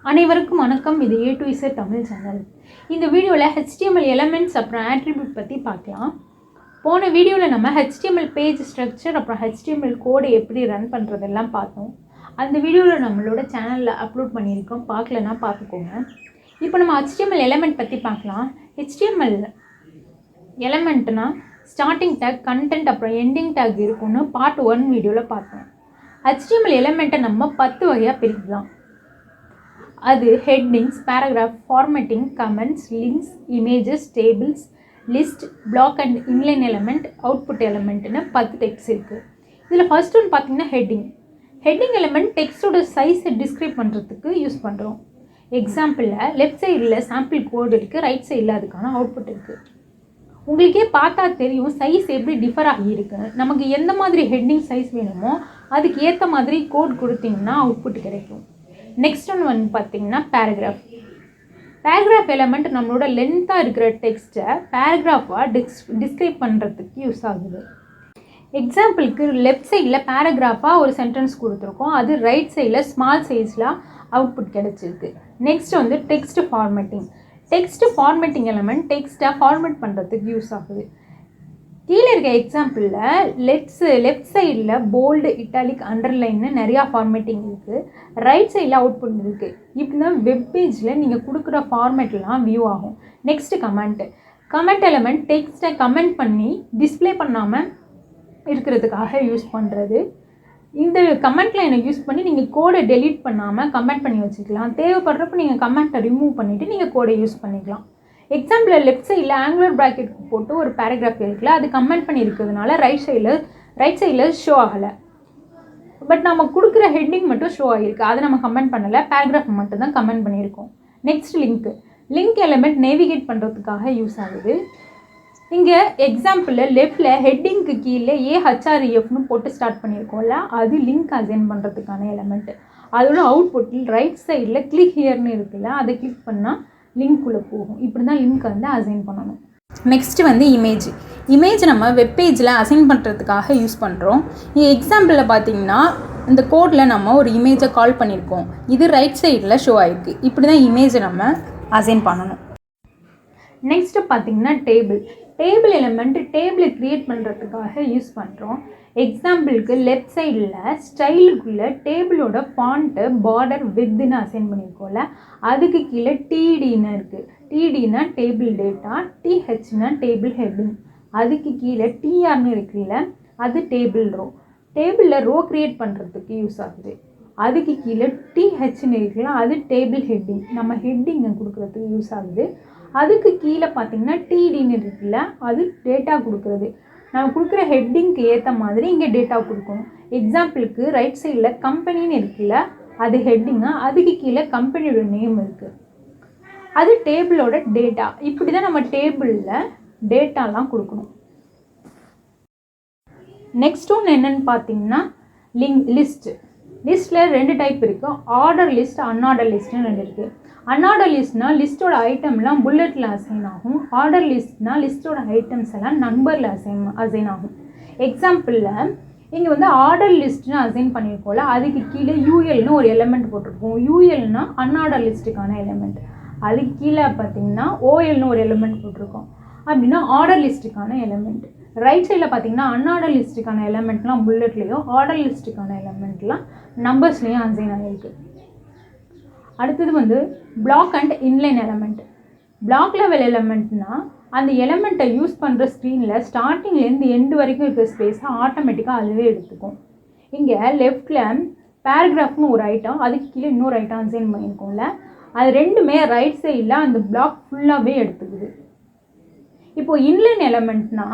அனைவருக்கும் வணக்கம். இது A to Z Tamil channel. இந்த வீடியோவில் HTML எலமெண்ட்ஸ் அப்புறம் ஆட்ரிபியூட் பற்றி பார்க்கலாம். போன வீடியோவில் நம்ம HTML பேஜ் ஸ்ட்ரக்சர் அப்புறம் HTML கோடை எப்படி ரன் பண்ணுறதெல்லாம் பார்த்தோம். அந்த வீடியோவில் நம்மளோட சேனலில் அப்லோட் பண்ணியிருக்கோம். பார்க்கலன்னா பார்த்துக்கோங்க. இப்போ நம்ம HTML எலமெண்ட் பற்றி பார்க்கலாம். HTML எலமெண்ட்னா ஸ்டார்டிங் டேக், கண்டென்ட் அப்புறம் எண்டிங் டேக் இருக்குன்னு பார்ட் 1 வீடியோவில் பார்த்தோம். HTML எலமெண்ட்டை நம்ம 10 வகையாக பிரிக்கலாம். அது headings, paragraph, formatting, comments, links, images, tables, list, block and inline element, output எலமெண்ட்னு 10 டைப்ஸ் இருக்குது. இதில் ஃபர்ஸ்ட் ஒன்று பார்த்தீங்கன்னா ஹெட்டிங் எலமெண்ட் டெக்ஸ்டோட சைஸை டிஸ்கிரைப் பண்ணுறதுக்கு யூஸ் பண்ணுறோம். எக்ஸாம்பிளில் லெஃப்ட் சைடில் சாம்பிள் கோடு இருக்குது, ரைட் சைடில் அதுக்கான அவுட்புட் இருக்குது. உங்களுக்கே பார்த்தா தெரியும் சைஸ் எப்படி டிஃபர் ஆகியிருக்கு. நமக்கு எந்த மாதிரி ஹெட்டிங் சைஸ் வேணுமோ அதுக்கு ஏற்ற மாதிரி கோட் கொடுத்தீங்கன்னா அவுட்புட் கிடைக்கும். நெக்ஸ்ட் ஒன்று பார்த்தீங்கன்னா பேராகிராஃப் எலமெண்ட் நம்மளோட லென்த்தாக இருக்கிற டெக்ஸ்ட்டை பேராகிராஃபாக டிஸ்கிரைப் பண்ணுறதுக்கு யூஸ் ஆகுது. எக்ஸாம்பிளுக்கு லெஃப்ட் சைடில் பேராகிராஃபாக ஒரு சென்டென்ஸ் கொடுத்துருக்கோம், அது ரைட் சைடில் ஸ்மால் சைஸில் அவுட்புட் கிடச்சிருக்கு. நெக்ஸ்ட் வந்து டெக்ஸ்ட் ஃபார்மேட்டிங் எலமெண்ட் டெக்ஸ்ட்டை ஃபார்மேட் பண்ணுறதுக்கு யூஸ் ஆகுது. கீழே இருக்க எக்ஸாம்பிளில் லெஃப்ட் சைடில் போல்டு, இட்டாலிக், அண்டர்லைன்னு நிறையா ஃபார்மேட்டிங் இருக்குது. ரைட் சைடில் அவுட்புட் இருக்குது. இப்படி தான் வெப் பேஜில் நீங்கள் கொடுக்குற ஃபார்மேட்லாம் வியூ ஆகும். நெக்ஸ்ட்டு கமெண்ட் எலமெண்ட் டெக்ஸ்ட்டை கமெண்ட் பண்ணி டிஸ்பிளே பண்ணாமல் இருக்கிறதுக்காக யூஸ் பண்ணுறது. இந்த கமெண்ட் லைனை யூஸ் பண்ணி நீங்கள் கோடை டெலீட் பண்ணாமல் கமெண்ட் பண்ணி வச்சுக்கலாம். தேவைப்படுறப்ப நீங்கள் கமெண்ட்டை ரிமூவ் பண்ணிவிட்டு நீங்கள் கோடை யூஸ் பண்ணிக்கலாம். எக்ஸாம்பிளில் லெஃப்ட் சைடில் ஆங்குலர் ப்ராக்கெட் போட்டு ஒரு பேராகிராஃப் இருக்குல்ல, அது கமெண்ட் பண்ணியிருக்கிறதுனால ரைட் சைடில் ஷோ ஆகலை. பட் நம்ம கொடுக்குற ஹெட்டிங் மட்டும் ஷோ ஆகிருக்கு, அதை நம்ம கமெண்ட் பண்ணலை, பேராகிராஃப் மட்டும் தான் கமெண்ட் பண்ணியிருக்கோம். நெக்ஸ்ட் லிங்க் எலமெண்ட் நேவிகேட் பண்ணுறதுக்காக யூஸ் ஆகுது. இங்கே எக்ஸாம்பிளில் லெஃப்டில் ஹெட்டிங்க்கு கீழே AHREFனு போட்டு ஸ்டார்ட் பண்ணியிருக்கோம்ல, அது லிங்க் அசைன் பண்ணுறதுக்கான எலமெண்ட்டு. அதோட அவுட்புட்டில் ரைட் சைடில் கிளிக் ஹியர்னு இருக்குல்ல, அதை கிளிக் பண்ணால் லிங்க்குள்ளே போகும். இப்படி தான் லிங்க் வந்து அசைன் பண்ணணும். நெக்ஸ்ட்டு வந்து இமேஜ் நம்ம வெப்பேஜில் அசைன் பண்ணுறதுக்காக யூஸ் பண்ணுறோம். எக்ஸாம்பிளில் பார்த்தீங்கன்னா இந்த கோடில் நம்ம ஒரு இமேஜை கால் பண்ணியிருக்கோம், இது ரைட் சைடில் ஷோ ஆகிருக்கு. இப்படி தான் இமேஜை நம்ம அசைன் பண்ணணும். நெக்ஸ்ட்டு பார்த்தீங்கன்னா டேபிள் எலமெண்ட் டேபிளை க்ரியேட் பண்ணுறதுக்காக யூஸ் பண்ணுறோம். எக்ஸாம்பிளுக்கு லெஃப்ட் சைடில் ஸ்டைலுக்குள்ளே டேபிளோட ஃபாண்ட்டு, பார்டர், வித்துன்னு அசைன் பண்ணியிருக்கோம்ல, அதுக்கு கீழே TDன்னு இருக்குது. TDனா டேபிள் டேட்டா, THனா டேபிள் ஹெட்டிங், அதுக்கு கீழே TRன்னு இருக்குல்ல, அது டேபிளில் ரோ க்ரியேட் பண்ணுறதுக்கு யூஸ் ஆகுது. அதுக்கு கீழே THன்னு இருக்குல்ல, அது டேபிள் ஹெட்டிங், நம்ம ஹெட்டிங்கை கொடுக்குறதுக்கு யூஸ் ஆகுது. அதுக்கு கீழே பார்த்தீங்கன்னா TDன்னு இருக்குல்ல, அது டேட்டா கொடுக்குறது. நம்ம கொடுக்குற ஹெட்டிங்க்கு ஏற்ற மாதிரி இங்கே டேட்டா கொடுக்கணும். எக்ஸாம்பிளுக்கு ரைட் சைடில் கம்பெனின்னு இருக்குல்ல, அது ஹெட்டிங்கு, அதுக்கு கீழே கம்பெனியோட நேம் இருக்குது, அது டேபிளோட டேட்டா. இப்படி தான் நம்ம டேபிளில் டேட்டாலாம் கொடுக்கணும். நெக்ஸ்ட் ஒன்று என்னென்னு பார்த்தீங்கன்னா லிஸ்ட்டில் 2 டைப் இருக்குது. ஆர்டர் லிஸ்ட், அன்ஆர்டர் லிஸ்ட்னு 2 இருக்குது. அன்ஆர்டர் லிஸ்ட்னால் லிஸ்ட்டோட ஐட்டம்லாம் புல்லட்டில் அசைன் ஆகும். ஆர்டர் லிஸ்ட்னால் லிஸ்ட்டோட ஐட்டம்ஸ் எல்லாம் நம்பரில் அசைன் ஆகும். எக்ஸாம்பிளில் இங்கே வந்து ஆர்டர் லிஸ்ட்னு அசைன் பண்ணியிருக்கோம்ல, அதுக்கு கீழே ULன்னு ஒரு எலமெண்ட் போட்டிருக்கோம். ULனா அன்ஆர்டர் லிஸ்ட்டுக்கான எலமெண்ட். அதுக்கு கீழே பார்த்தீங்கன்னா OLன்னு ஒரு எலமெண்ட் போட்டிருக்கோம், அப்படின்னா ஆர்டர் லிஸ்ட்டுக்கான எலமெண்ட். ரைட் சைடில் பார்த்தீங்கன்னா அன்ஆர்டர் லிஸ்ட்டுக்கான எலமெண்ட்லாம் புல்லட்லேயும், ஆர்டர் லிஸ்ட்டுக்கான எலமெண்ட்லாம் நம்பர்ஸ்லேயும் அசைன் ஆகிருக்கு. அடுத்தது வந்து block and inline element. Block level எலமெண்ட்னா அந்த எலமெண்ட்டை யூஸ் பண்ணுற ஸ்க்ரீனில் ஸ்டார்டிங்லேருந்து எண்டு வரைக்கும் இருக்கிற ஸ்பேஸை ஆட்டோமேட்டிக்காக அதுவே எடுத்துக்கும். இங்கே லெஃப்டில் பேராகிராஃப்னு ஒரு ஐட்டம், அதுக்கு கீழே இன்னொரு ஐட்டம் அசைன் பண்ணியிருக்கோம்ல, அது ரெண்டுமே ரைட் சைடில் அந்த பிளாக் ஃபுல்லாகவே எடுத்துக்குது. இப்போது இன்லைன் எலமெண்ட்னா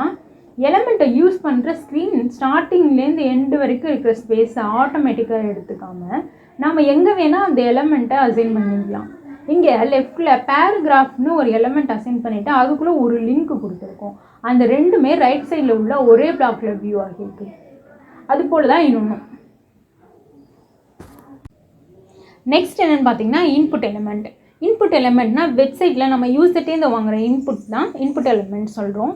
எலமெண்ட்டை யூஸ் பண்ணுற ஸ்க்ரீன் ஸ்டார்டிங்லேருந்து எண்டு வரைக்கும் இருக்கிற ஸ்பேஸை ஆட்டோமேட்டிக்காக எடுத்துக்காமல் நம்ம எங்கே வேணால் அந்த எலமெண்ட்டை அசைன் பண்ணிக்கலாம். இங்கே லெஃப்டில் பேராகிராஃப்னு ஒரு எலமெண்ட் அசைன் பண்ணிவிட்டு அதுக்குள்ளே ஒரு லிங்க் கொடுத்துருக்கோம். அந்த ரெண்டுமே ரைட் சைடில் உள்ள ஒரே பிளாக்கில் வியூ ஆகியிருக்கு. அதுபோல் தான் இன்னொன்று. நெக்ஸ்ட் என்னென்னு பார்த்தீங்கன்னா இன்புட் எலமெண்ட்னா வெப்சைட்டில் நம்ம யூசர்ட்டேருந்து வாங்குகிற இன்புட் தான் இன்புட் எலமெண்ட் சொல்கிறோம்.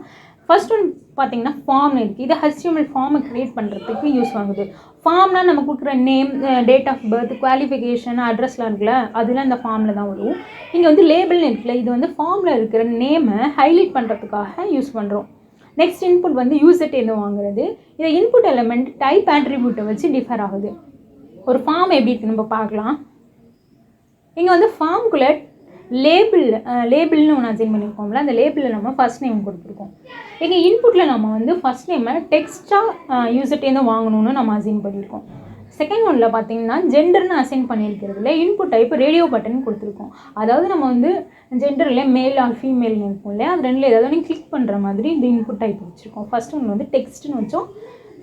ஃபர்ஸ்ட் ஒன் பார்த்தீங்கன்னா ஃபார்ம்னு இருக்குது. இது HTML ஃபார்மை க்ரியேட் பண்ணுறதுக்கு யூஸ் ஆகுது. ஃபார்ம்னால் நம்ம கொடுக்குற name, date of birth, qualification, அட்ரஸ்லாம் இருக்குல்ல, அதெல்லாம் இந்த ஃபார்மில் தான் வரும். இங்கே வந்து லேபிள்னு இருக்குல்ல, இது வந்து ஃபார்மில் இருக்கிற நேமை ஹைலைட் பண்ணுறதுக்காக யூஸ் பண்ணுறோம். நெக்ஸ்ட் இன்புட் வந்து யூசர்ட்டேருந்து வாங்குறது. இதை இன்புட் எலிமெண்ட் டைப் ஆட்ரிபியூட்டை வச்சு டிஃபர் ஆகுது. ஒரு ஃபார்ம் எப்படி இருக்குன்னு நம்ம பார்க்கலாம். இங்கே வந்து ஃபார்முக்குள்ளே லேபிள்னு ஒன்று அசைன் பண்ணியிருக்கோம்ல, அந்த லேபிளில் நம்ம ஃபஸ்ட் நேம் கொடுத்துருக்கோம். எங்கள் இன்புட்டில் நம்ம வந்து ஃபஸ்ட் நேமை டெக்ஸ்ட்டாக யூசர்ட்டேருந்து வாங்கணும்னு நம்ம அசைன் பண்ணியிருக்கோம். செகண்ட் ஒன்றில் பார்த்தீங்கன்னா ஜெண்டர்னு அசைன் பண்ணியிருக்கிறதுல இன்புட் டைப் ரேடியோ பட்டன் கொடுத்துருக்கோம். அதாவது நம்ம வந்து ஜெண்டரில் மேல் ஆர் ஃபீமேல்னு இருக்கும் இல்லையா, அது ரெண்டில் ஏதாவது நீங்கள் கிளிக் பண்ணுற மாதிரி இந்த இன்புட் டைப் வச்சுருக்கோம். ஃபஸ்ட் ஒன்று வந்து டெக்ஸ்ட்னு வச்சோம்,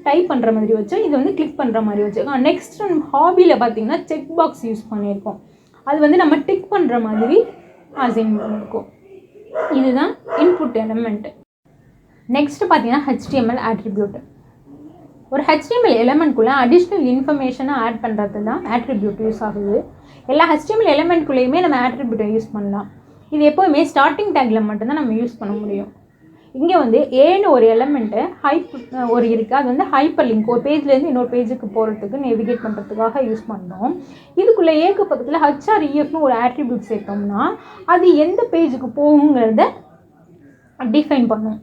டைப் பண்ணுற மாதிரி வச்சோம், இது வந்து கிளிக் பண்ணுற மாதிரி வச்சுருக்கோம். நெக்ஸ்ட் ஒன் ஹாபியில் பார்த்தீங்கன்னா செக் பாக்ஸ் யூஸ் பண்ணியிருக்கோம். அது வந்து நம்ம டிக் பண்ணுற மாதிரி அசைன் பண்ணியிருக்கோம். இதுதான் இன்புட் எலிமெண்ட். நெக்ஸ்ட் பார்த்தீங்கன்னா HTML ஆட்ரிபியூட். ஒரு HTML எலிமெண்ட்குள்ளே அடிஷ்னல் இன்ஃபர்மேஷனை ஆட் பண்ணுறது தான் ஆட்ரிபியூட் யூஸ் ஆகுது. எல்லா HTML எலிமெண்ட்குள்ளேயுமே நம்ம ஆட்ரிபியூட்டை யூஸ் பண்ணலாம். இது எப்போவுமே ஸ்டார்டிங் டேக்கில் மட்டும்தான் நம்ம யூஸ் பண்ண முடியும். இங்கே வந்து ஏன்னு ஒரு எலிமெண்ட்டு ஒரு இருக்குது, அது வந்து ஹைப்பர் லிங்க், ஒரு பேஜ்லேருந்து இன்னொரு பேஜுக்கு போகிறதுக்கு நேவிகேட் பண்ணுறதுக்காக யூஸ் பண்ணோம். இதுக்குள்ளே ஏக்கு பக்கத்தில் HREFனு ஒரு ஆட்ரிபியூட் சேர்த்தோம்னா அது எந்த பேஜுக்கு போகுங்கிறத டிஃபைன் பண்ணும்.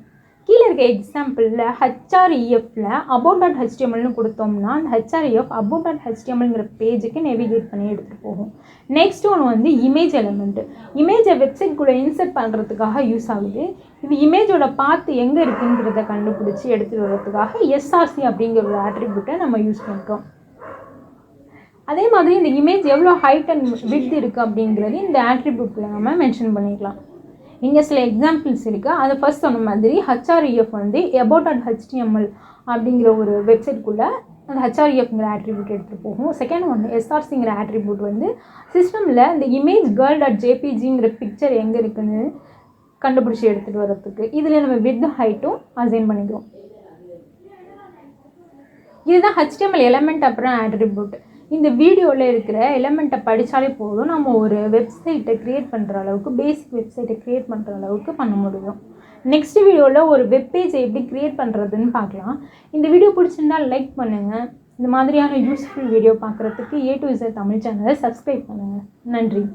கீழே இருக்க எக்ஸாம்பிளில் HREFல about.htmlனு கொடுத்தோம்னா அந்த HREF about.htmlங்கிற பேஜுக்கு நேவிகேட் பண்ணி எடுத்துகிட்டு போகும். நெக்ஸ்ட் ஒன்று வந்து இமேஜ் எலிமெண்ட்டு. இமேஜை வெப்சைட்குள்ளே இன்சர்ட் பண்ணுறதுக்காக யூஸ் ஆகுது. இது இமேஜோட பார்த்து எங்கே இருக்குங்கிறத கண்டுபிடிச்சி எடுத்துகிட்டு வர்றதுக்காக SRC அப்படிங்கிற ஒரு ஆட்ரிபியூட்டை நம்ம யூஸ் பண்ணுறோம். அதே மாதிரி இந்த இமேஜ் எவ்வளோ ஹைட் அண்ட் விட்த் இருக்குது அப்படிங்கிறது இந்த ஆட்ரிபியூட்டில் நம்ம மென்ஷன் பண்ணிக்கலாம். இங்கே சில எக்ஸாம்பிள்ஸ் இருக்குது. அது ஃபர்ஸ்ட் சொன்ன மாதிரி HREF வந்து about.html அப்படிங்கிற ஒரு வெப்சைட்குள்ளே அந்த HREFங்கிற ஆட்ரிபியூட் எடுத்துகிட்டு போகும். செகண்ட் ஒன்று SRCங்கிற ஆட்ரிபியூட் வந்து சிஸ்டமில் இந்த இமேஜ் girl.jpgங்கிற பிக்சர் எங்கே இருக்குன்னு கண்டுபிடிச்சி எடுத்துகிட்டு வர்றதுக்கு இதில் நம்ம வித் ஹைட்டும் அசைன் பண்ணிக்கிறோம். இதுதான் HTML எலிமெண்ட் அப்புறம் ஆட்ரிபியூட். இந்த வீடியோவில் இருக்கிற எலிமெண்ட்டை படித்தாலே போதும், நம்ம ஒரு வெப்சைட்டை க்ரியேட் பண்ணுற அளவுக்கு, பேசிக் வெப்சைட்டை க்ரியேட் பண்ணுற அளவுக்கு பண்ண முடியும். நெக்ஸ்ட் வீடியோவில் ஒரு வெப்பேஜை எப்படி க்ரியேட் பண்ணுறதுன்னு பார்க்கலாம். இந்த வீடியோ பிடிச்சிருந்தால் லைக் பண்ணுங்கள். இந்த மாதிரியான யூஸ்ஃபுல் வீடியோ பார்க்குறதுக்கு A to Z தமிழ் சேனலை சப்ஸ்கிரைப் பண்ணுங்கள். நன்றி.